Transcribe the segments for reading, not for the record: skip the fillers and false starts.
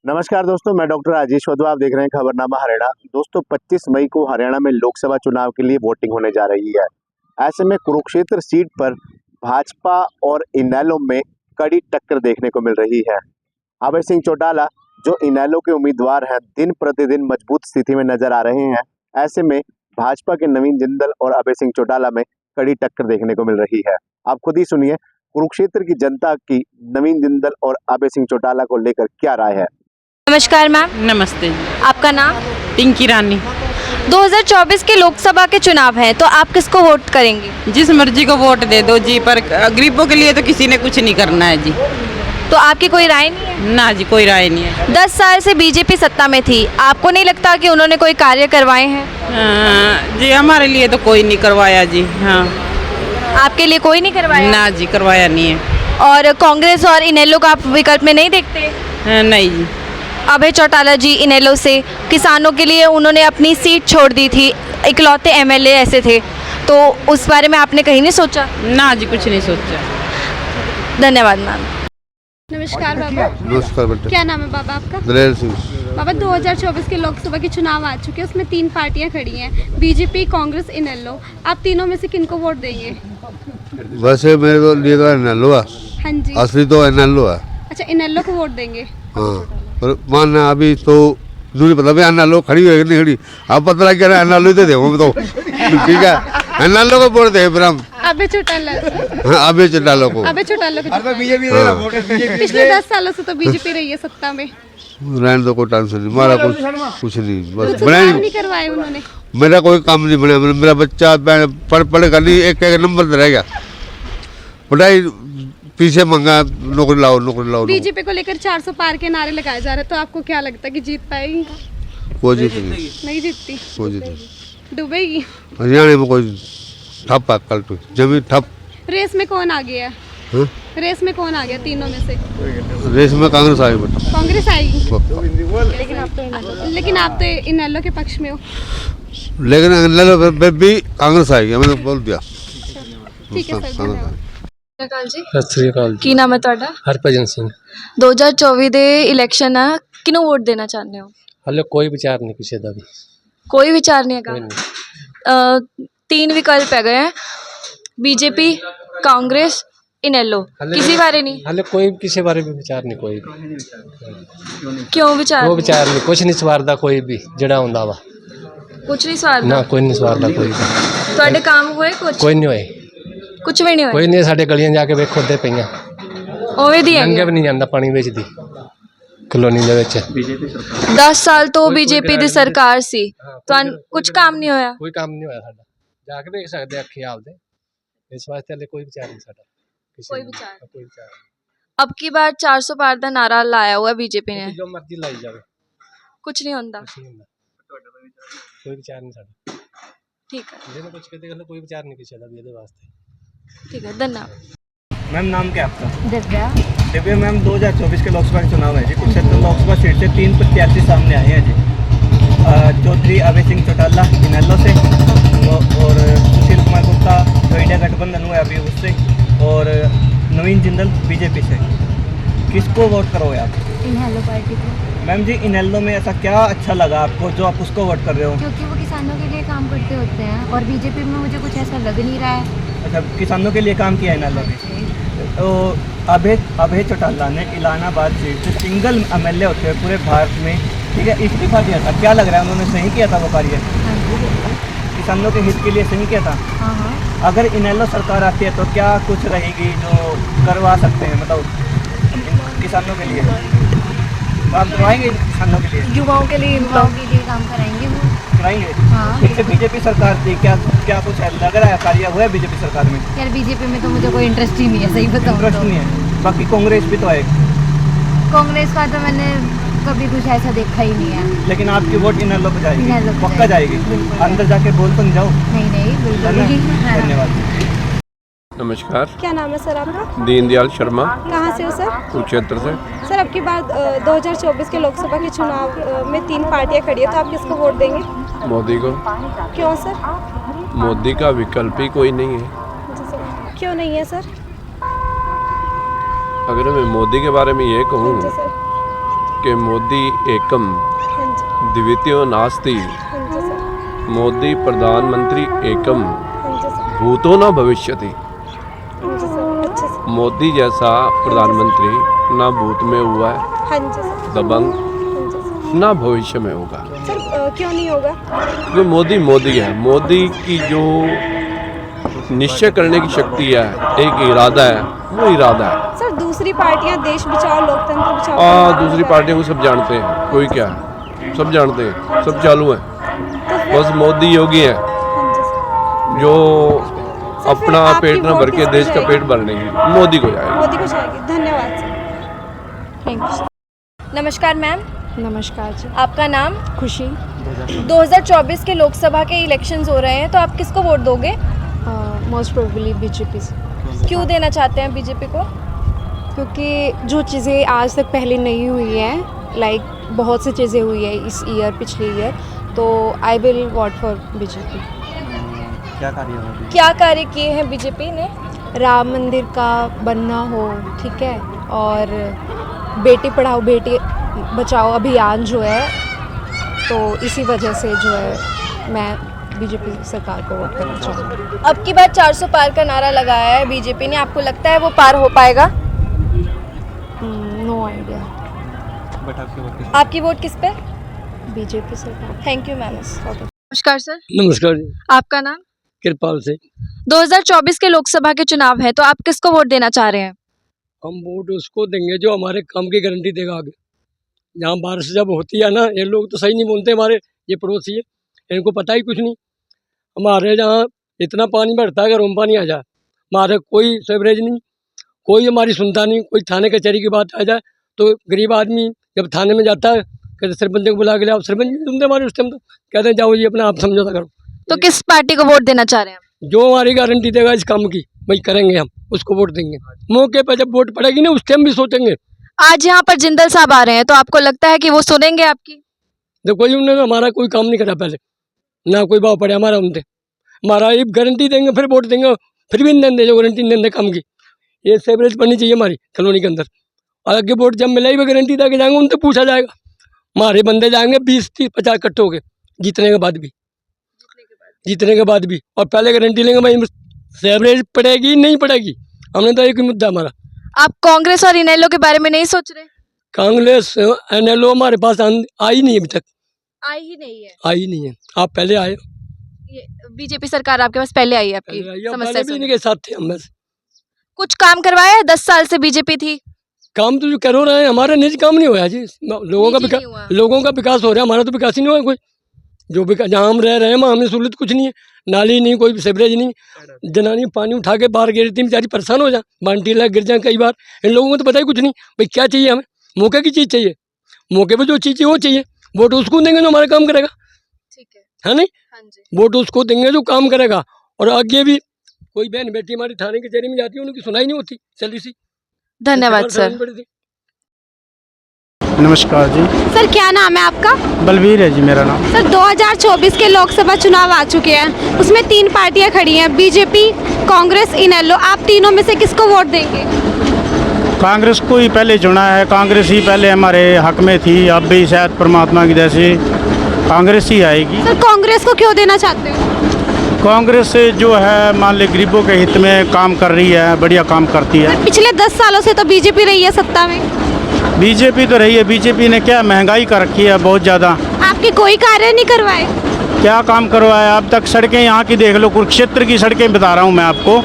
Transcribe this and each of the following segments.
नमस्कार दोस्तों, मैं डॉक्टर राजेश वधवा। आप देख रहे हैं खबरनामा हरियाणा। दोस्तों 25 मई को हरियाणा में लोकसभा चुनाव के लिए वोटिंग होने जा रही है। ऐसे में कुरुक्षेत्र सीट पर भाजपा और इनेलो में कड़ी टक्कर देखने को मिल रही है। अभय सिंह चौटाला जो इनेलो के उम्मीदवार हैं, दिन प्रतिदिन मजबूत स्थिति में नजर आ रहे हैं। ऐसे में भाजपा के नवीन जिंदल और अभय सिंह चौटाला में कड़ी टक्कर देखने को मिल रही है। आप खुद ही सुनिए कुरुक्षेत्र की जनता की नवीन जिंदल और अभय सिंह चौटाला को लेकर क्या राय है। नमस्कार मैम। नमस्ते। आपका नाम? पिंकी रानी। 2024 के लोकसभा के चुनाव हैं, तो आप किसको वोट करेंगे? जिस मर्जी को वोट दे दो जी, पर गरीबों के लिए तो किसी ने कुछ नहीं करना है जी। तो आपकी कोई राय नहीं है? ना जी, कोई राय नहीं है। 10 साल से बीजेपी सत्ता में थी, आपको नहीं लगता कि उन्होंने कोई कार्य करवाए हैं? जी हमारे लिए तो कोई नहीं करवाया जी। हाँ। आपके लिए कोई नहीं करवाया? ना जी, करवाया नहीं है। और कांग्रेस और इनेलो का आप विकल्प में नहीं देखते? नहीं जी। अभय चौटाला जी इनेलो से किसानों के लिए उन्होंने अपनी सीट छोड़ दी थी, इकलौते एमएलए ऐसे थे, तो उस बारे में आपने कहीं नहीं सोचा? ना जी, कुछ नहीं सोचा। धन्यवाद मैम। नमस्कार बाबा। नमस्कार बेटा। क्या नाम है बाबा आपका? दलेर सिंह। बाबा 2024 के लोकसभा के चुनाव आ चुके हैं, उसमें 3 पार्टियां खड़ी हैं, बीजेपी, कांग्रेस, इनेलो। आप तीनों में से किनको वोट देंगे? वैसे मेरे को लिए तो एनएलओ है। हाँ जी। असली तो एनएलओ है। अच्छा, इनेलो को वोट देंगे? हाँ, पर मानना अभी तो दूरी पता भी एनएलओ खड़ी है कि नहीं खड़ी, अब पता लग गया एनएलओ दे देंगे तो ठीक है, एनएलओ को वोट दे फिर हम। अभय चौटाला। हाँ, अभय चौटाला को। अभय चौटाला को। हाँ। पिछले 10 सालों से तो बीजेपी रही है सत्ता में। रहने दो, कोई टेंशन नहीं, हमारा कुछ नहीं, बस कुछ बनाए काम नहीं करवाए उन्होंने। मेरा कोई काम नहीं बना। मेरा बच्चा पढ़ कर नहीं, एक नंबर पर रह गया, पढ़ाई पीछे मंगा, नौकरी लाओ नौकरी लाओ। बीजेपी को लेकर 400 पार के नारे लगाए जा रहे हैं, तो आपको क्या लगता है कि जीत पाएगी? कोई जीत नहीं। नहीं जीतती? कोई जीत नहीं। डूबेगी? हरियाणा में कोई ठप है, कल तो जमीन ठप। रेस में कौन आ गया? हाँ? रेस में कौन आ गया तीनों में से? रेस में कांग्रेस आएगी बेटा। कांग्रेस आएगी? पक्का। लेकिन आप तो इनेलो के पक्ष में हो। लेकिन एनएलओ पे भी कांग्रेस आएगी, मैंने बोल दिया। ठीक है सर, धन्यवाद। ਸਤਿ ਸ੍ਰੀ ਅਕਾਲ ਜੀ। ਕੀ ਨਾਮ ਹੈ ਤੁਹਾਡਾ? ਹਰਭਜਨ ਸਿੰਘ। 2024 ਦੇ ਇਲੈਕਸ਼ਨ ਆ, ਕਿਹਨੂੰ ਵੋਟ ਦੇਣਾ ਚਾਹੁੰਦੇ ਹੋ? ਹਾਲੇ ਕੋਈ ਵਿਚਾਰ ਨਹੀਂ ਕਿਸੇ ਦਾ ਵੀ। ਕੋਈ ਵਿਚਾਰ ਨਹੀਂ ਹੈਗਾ। ਕੋਈ ਨਹੀਂ। 3 विकल्प है गए, बीजेपी, कांग्रेस, इनेलो, किसी बारे नहीं? ਹਾਲੇ ਕੋਈ ਕਿਸੇ ਬਾਰੇ ਵੀ ਵਿਚਾਰ ਨਹੀਂ ਕੋਈ ਵੀ। क्यों विचार? ਕੋਈ ਵਿਚਾਰ ਨਹੀਂ, ਕੁਛ ਨਹੀਂ ਸਵਾਰਦਾ ਕੋਈ ਵੀ ਜਿਹੜਾ ਹੁੰਦਾ ਵਾ। कुछ नहीं सवाल? ਨਾ ਕੋਈ ਨਹੀਂ ਸਵਾਰਦਾ ਕੋਈ ਵੀ। ਤੁਹਾਡੇ ਕੰਮ ਹੋਏ ਕੁਝ? ਕੋਈ ਨਹੀਂ ਹੋਏ। ਕੁਝ ਵੀ ਨਹੀਂ ਹੋਇਆ? ਕੋਈ ਨਹੀਂ, ਸਾਡੇ ਗਲੀਆਂ ਜਾ ਕੇ ਵੇਖੋ ਉੱਦੇ ਪਈਆਂ, ਉਵੇਂ ਦੀ ਲੰਘਿਆ ਹੈ। ਵੀ ਨਹੀਂ ਜਾਂਦਾ ਪਾਣੀ ਵਿੱਚ ਦੀ ਕਲੋਨੀ ਦੇ ਵਿੱਚ। 10 ਸਾਲ ਤੋਂ बीजेपी ਦੀ ਸਰਕਾਰ ਸੀ, ਤੁਹਾਨੂੰ ਕੁਝ ਕੰਮ ਨਹੀਂ ਹੋਇਆ? ਕੋਈ ਕੰਮ ਨਹੀਂ ਹੋਇਆ ਸਾਡਾ, ਜਾ ਕੇ ਵੇਖ ਸਕਦੇ ਅੱਖੀਂ ਆਪਦੇ। ਇਸ ਵਾਸਤੇ ਹਾਲੇ ਕੋਈ ਵਿਚਾਰ ਨਹੀਂ ਸਾਡਾ ਕਿਸੇ ਕੋਈ ਨੂੰ। ਵਿਚਾਰ ਨਹੀਂ। ਕੋਈ ਵਿਚਾਰ ਨਹੀਂ। अब की बार 400 पार का नारा लाया हुआ है बीजेपी ने, ਜੋ ਮਰਜ਼ੀ ਲਾਈ ਜਾਵੇ, कुछ नहीं होता। ਕੁਛ ਨਹੀਂ ਹੁੰਦਾ। ਕੋਈ ਵਿਚਾਰ ਨਹੀਂ ਸਾਡਾ। ठीक है, ਜਿਹਨੂੰ ਕੁਛ ਕਹਿੰਦੇ ਗੱਲ, ਕੋਈ ਵਿਚਾਰ ਨਹੀਂ ਕਿਸੇ ਦਾ ਵੀ ਇਹਦੇ ਵਾਸਤੇ। ठीक है, धन्यवाद। मैम नाम क्या है आपका? दिव्या। दिव्या मैम 2024 के लोकसभा के चुनाव है जी। कुरुक्षेत्र लोकसभा सीट से 3 प्रत्याशी सामने आए हैं जी। चौधरी अभय सिंह चौटाला इनेलो से, और सुशील कुमार गुप्ता जो इंडिया गठबंधन हुआ है अभी उससे, और नवीन जिंदल बीजेपी से। किसको वोट करोगे आप? इनेलो पार्टी को। मैम जी इनेलो में ऐसा क्या अच्छा लगा आपको जो आप उसको वोट कर रहे हो? क्योंकि वो किसानों के लिए काम करते होते हैं, और बीजेपी में मुझे कुछ ऐसा लग नहीं रहा है। अच्छा, किसानों के लिए काम किया इनेलो ने। तो अभय चौटाला ने इलाहाबाद सीट से सिंगल एमएलए होते हुए पूरे भारत में, ठीक है, इस्तीफा दिया था। क्या लग रहा है उन्होंने सही किया था वो कार्य? हाँ जी। किसानों के हित के लिए सही किया था। हाँ हाँ। अगर इनेलो सरकार आती है तो क्या कुछ रहेगी जो करवा सकते हैं, मतलब किसानों के लिए आप करवाएंगे? किसानों के लिए, युवाओं के लिए काम कराएंगे वो। कराएंगे? हाँ। इससे बीजेपी सरकार थी, क्या क्या कुछ लग रहा है कार्य हुआ है बीजेपी सरकार में? यार बीजेपी में तो मुझे कोई इंटरेस्ट ही नहीं है, सही बताऊँ इंटरेस्ट तो। नहीं है। बाकी कांग्रेस भी तो है। कांग्रेस का तो मैंने कभी कुछ ऐसा देखा ही नहीं है। लेकिन आपकी वोट इनेलो को जाएगी? इनेलो को पक्का जाएगी? बिल्कुल। अंदर जाके बोल तो नहीं जाओ। नहीं नहीं बिल्कुल नहीं। हाँ। धन्यवाद। नमस्कार, क्या नाम है सर आपका? दीनदयाल शर्मा, कहाँ से हो सर? कुरुक्षेत्र से। सर अब की बार 2024 के लोकसभा के चुनाव में 3 पार्टियां खड़ी है, तो आप किसको वोट देंगे? मोदी को। क्यों सर? मोदी का विकल्प ही कोई नहीं है। जी सर, क्यों नहीं है सर? अगर मैं मोदी के बारे में ये कहूँ जी सर। के मोदी एकम हाँ जी, द्वितीयो नास्ति, हाँ जी सर, मोदी प्रधानमंत्री एकम हाँ जी सर, भूतो न भविष्यति। हाँ जी सर, अच्छे से, मोदी जैसा प्रधानमंत्री ना भूत में हुआ है, हाँ जी सर, दबंग, हाँ जी सर। ना भविष्य में होगा। सर क्यों नहीं होगा? क्योंकि मोदी मोदी है। मोदी की जो निश्चय करने की शक्ति है, एक इरादा है, वो इरादा है। सर दूसरी पार्टियां देश बचाओ लोकतंत्र बचाओ का नारा दूसरी लगा पार्टियों को सब जानते हैं, कोई क्या है, सब जानते हैं, सब चालू है। तो फिर- बस मोदी योगी है हाँ जी सर। जो सर, फिर अपना आपकी पेट ना वोट भर के किसको देश का जाएगी? पेट भर लेंगे, मोदी को जाएगा। मोदी को जाएगी। धन्यवाद सर। Thank you. नमस्कार मैम, नमस्कार जी। आपका नाम? खुशी। 2024 के लोकसभा के इलेक्शंस हो रहे हैं, तो आप किसको वोट दोगे? मोस्ट प्रोबेबली बीजेपी से, क्यों देना चाहते हैं बीजेपी को? क्योंकि जो चीज़ें आज तक पहले नहीं हुई हैं, लाइक बहुत सी चीज़ें हुई है इस ईयर, पिछले ईयर, तो I will vote for BJP. क्या कार्य किए हैं बीजेपी ने? राम मंदिर का बनना हो, ठीक है, और बेटी पढ़ाओ बेटी बचाओ अभियान जो है, तो इसी वजह से जो है मैं बीजेपी सरकार को वोट करना चाहूँगी। अब की बार 400 पार का नारा लगाया है बीजेपी ने, आपको लगता है वो पार हो पाएगा? No idea. आपकी वोट किस पे? बीजेपी सरकार। Thank you ma'am. नमस्कार सर, नमस्कार जी। आपका नाम? कृपाल से। 2024 के लोकसभा के चुनाव है, तो आप किसको वोट देना चाह रहे हैं? हम वोट उसको देंगे जो हमारे काम की गारंटी देगा आगे। जहाँ बारिश जब होती है ना, ये लोग तो सही नहीं बोलते, हमारे ये पड़ोसी है, इनको पता ही कुछ नहीं। हमारे जहाँ इतना पानी बढ़ता है, घरों में पानी आ जाए, हमारे कोई सेवरेज नहीं, कोई हमारी सुनता नहीं। कोई थाने कचहरी की बात आ जाए तो गरीब आदमी जब थाने में जाता है, कहते सरपंच को बुला के ले आओ, सरपंच नहीं सुनते हमारे उस टाइम, तो कहते हैं जाओ जी अपना आप समझौता करो। तो किस पार्टी को वोट देना चाह रहे हैं? जो हमारी गारंटी देगा इस काम की, वही करेंगे, हम उसको वोट देंगे। मौके पर जब वोट पड़ेगी ना, उस टाइम भी सोचेंगे। आज यहाँ पर जिंदल साहब आ रहे हैं, तो आपको लगता है कि वो सुनेंगे आपकी? देखो जी, उन्होंने हमारा कोई काम नहीं करा पहले, ना कोई भाव पड़े हमारा उनसे। हमारा ये गारंटी देंगे, फिर वोट देंगे, फिर भी नहीं देंगे जो गारंटी नहीं देंगे काम की। ये सेवरेज पड़नी चाहिए हमारी कॉलोनी के अंदर, और आगे वोट जब मिलेगी वो गारंटी दे के जाएंगे, उनसे पूछा जाएगा। हमारे बंदे जाएंगे 20, 30, 50 इकट्ठे हो गए जीतने के बाद भी, और पहले गारंटी लेंगे भाई सेवरेज पड़ेगी नहीं पड़ेगी, हमने तो एक ही मुद्दा हमारा। आप कांग्रेस और इनेलो के बारे में नहीं सोच रहे? कांग्रेस एनएलओ हमारे पास आई नहीं अभी तक, आई ही नहीं है। आई नहीं है। आप पहले आए, ये बीजेपी सरकार आपके पास पहले आई है आपकी समस्या पहले भी सुनने। इनके साथ थे हम। बस कुछ काम करवाया है? 10 साल से बीजेपी थी। काम तो जो करो रहे हैं, हमारा निजी काम नहीं हुआ जी। लोगों का निजी नहीं हुआ। विकास, लोगों का विकास हो रहा है, हमारा तो विकास ही नहीं हुआ कोई। जो विकास जहाँ हम रह रहे हैं वहाँ हमें सहूलियत कुछ नहीं है, नाली नहीं, कोई सेवरेज नहीं। जनानी पानी उठा के बाहर गिरती बेचारी परेशान हो जाए, बाल्टी लग गिर जाए कई बार। इन लोगों को तो पता ही कुछ नहीं भाई क्या चाहिए हमें, मौके की चीज़ चाहिए, मौके पर जो चीज़ चाहिए वो चाहिए। वोट उसको देंगे जो हमारा काम करेगा, ठीक है नहीं? हाँ जी। वोट उसको देंगे जो काम करेगा। और आगे भी कोई बहन बेटी हमारी थाने कचहरी में जाती है, उनकी सुनाई नहीं होती, चली सी। धन्यवाद सर। नमस्कार जी। सर क्या नाम है आपका? बलवीर है जी मेरा नाम। सर 2024 के लोकसभा चुनाव आ चुके हैं, उसमें 3 पार्टियां खड़ी हैं, बीजेपी, कांग्रेस, इनेलो। आप तीनों में से किसको वोट देंगे? कांग्रेस को ही पहले चुना है, कांग्रेस ही पहले हमारे हक में थी, अब भी शायद परमात्मा की जैसे कांग्रेस ही आएगी। सर कांग्रेस को क्यों देना चाहते हो? कांग्रेस जो है मान ले गरीबों के हित में काम कर रही है, बढ़िया काम करती है। सर पिछले 10 सालों से तो बीजेपी रही है सत्ता में। बीजेपी तो रही है, बीजेपी ने क्या महंगाई कर रखी है बहुत ज़्यादा। आपके कोई कार्य नहीं करवाए? क्या काम करवाया अब तक? सड़कें यहाँ की देख लो, कुरुक्षेत्र की सड़कें बता रहा हूँ मैं आपको,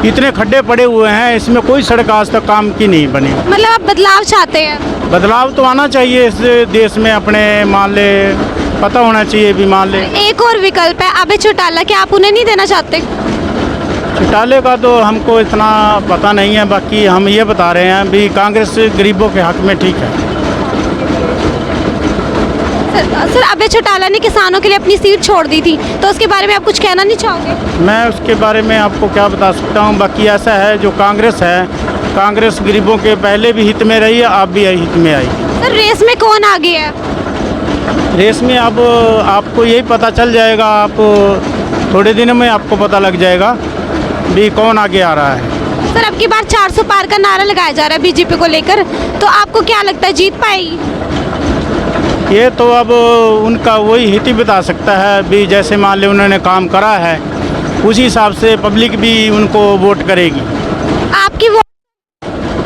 इतने खड्डे पड़े हुए हैं, इसमें कोई सड़क आज तक काम की नहीं बनी। मतलब आप बदलाव चाहते हैं? बदलाव तो आना चाहिए इस देश में, अपने मान ले पता होना चाहिए भी। मान ले एक और विकल्प है अभय चौटाला, क्या आप उन्हें नहीं देना चाहते? चौटाले का तो हमको इतना पता नहीं है, बाकी हम ये बता रहे हैं भी कांग्रेस गरीबों के हक में ठीक है। सर अभय चौटाला ने किसानों के लिए अपनी सीट छोड़ दी थी, तो उसके बारे में आप कुछ कहना नहीं चाहोगे? मैं उसके बारे में आपको क्या बता सकता हूँ, बाकी ऐसा है जो कांग्रेस है, कांग्रेस गरीबों के पहले भी हित में रही है, अब भी हित में आई। सर रेस में कौन आगे है? रेस में अब आपको यही पता चल जाएगा, आप थोड़े दिनों में आपको पता लग जाएगा भी कौन आगे आ रहा है। सर अब की बार 400 पार का नारा लगाया जा रहा है बीजेपी को लेकर, तो आपको क्या लगता है जीत पाएगी? ये तो अब उनका वही हित ही बता सकता है भी, जैसे मान लो उन्होंने काम करा है उसी हिसाब से पब्लिक भी उनको वोट करेगी। आपकी वोट?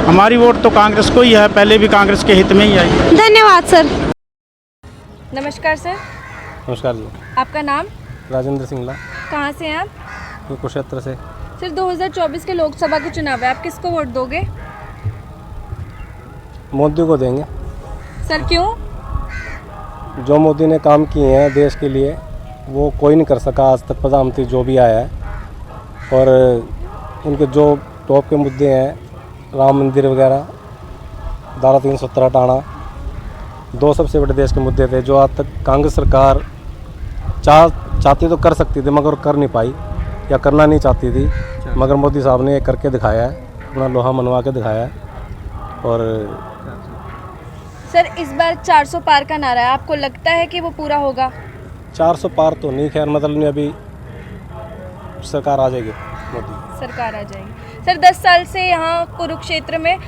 हमारी वोट तो कांग्रेस को ही है, पहले भी कांग्रेस के हित में ही आई। धन्यवाद सर। नमस्कार सर, नमस्कार जी। आपका नाम? राजेंद्र सिंगला, कहाँ से हैं आप? कुरुक्षेत्र से। सर 2024 के लोकसभा के चुनाव है, आप किसको वोट दोगे? मोदी को देंगे। सर क्यों? जो मोदी ने काम किए हैं देश के लिए वो कोई नहीं कर सका आज तक, प्रधानमंत्री जो भी आया है। और उनके जो टॉप के मुद्दे हैं, राम मंदिर वगैरह, धारा 370 हटाना, दो सबसे बड़े देश के मुद्दे थे जो आज तक कांग्रेस सरकार चाहती तो कर सकती थी मगर कर नहीं पाई या करना नहीं चाहती थी, मगर मोदी साहब ने ये करके दिखाया है, अपना लोहा मनवा के दिखाया है। और सर इस बार 400 पार का नारा है, आपको लगता है कि वो पूरा होगा? 400 पार तो नहीं, खैर मतलब नहीं, अभी सरकार आ जाएगी, मोदी सरकार आ जाएगी। सर 10 साल से यहाँ कुरुक्षेत्र में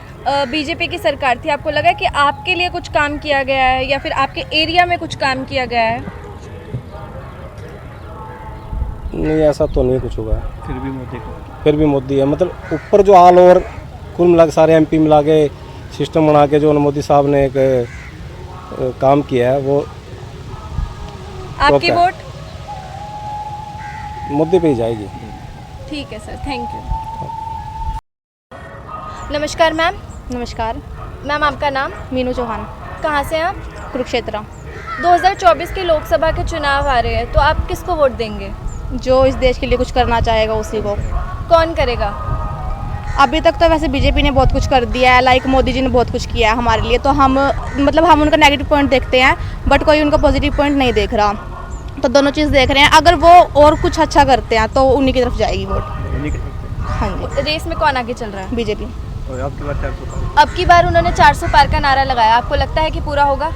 बीजेपी की सरकार थी, आपको लगा कि आपके लिए कुछ काम किया गया है या फिर आपके एरिया में कुछ काम किया गया है? नहीं, ऐसा तो नहीं कुछ होगा। फिर भी मोदी है, मतलब ऊपर जो हाल और कुल मिला के सारे MP मिला के सिस्टम बना के जो मोदी साहब ने एक काम किया है वो। आपकी वोट? मोदी पे ही जाएगी। ठीक है सर, थैंक यू। नमस्कार मैम। नमस्कार, मैम आपका नाम? मीनू चौहान, कहाँ से हैं आप? कुरुक्षेत्र। 2024 के लोकसभा के चुनाव आ रहे हैं, तो आप किसको वोट देंगे? जो इस देश के लिए कुछ करना चाहेगा उसी को। कौन करेगा? अभी तक तो वैसे बीजेपी ने बहुत कुछ कर दिया है, लाइक मोदी जी ने बहुत कुछ किया है हमारे लिए, तो हम उनका नेगेटिव पॉइंट देखते हैं बट कोई उनका पॉजिटिव पॉइंट नहीं देख रहा, तो दोनों चीज़ देख रहे हैं। अगर वो और कुछ अच्छा करते हैं तो उन्हीं की तरफ जाएगी वोट। हाँ जी। रेस में कौन आगे चल रहा है? बीजेपी। अब की बार उन्होंने 400 पार का नारा लगाया, आपको लगता है कि पूरा होगा?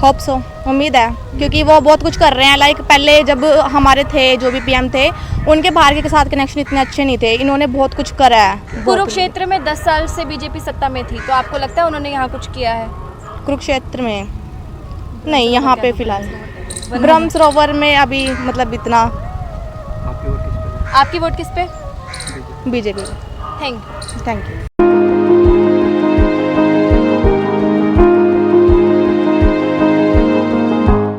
होप सो, उम्मीद है, क्योंकि वो बहुत कुछ कर रहे हैं। लाइक पहले जब हमारे थे जो भी PM थे उनके बाहर के साथ कनेक्शन इतने अच्छे नहीं थे, इन्होंने बहुत कुछ करा है। कुरुक्षेत्र में 10 साल से बीजेपी सत्ता में थी, तो आपको लगता है उन्होंने यहाँ कुछ किया है? कुरुक्षेत्र में नहीं, यहाँ पे फिलहाल ब्रह्म सरोवर में अभी मतलब इतना। आपकी वोट किस पे? बीजेपी। Thank you.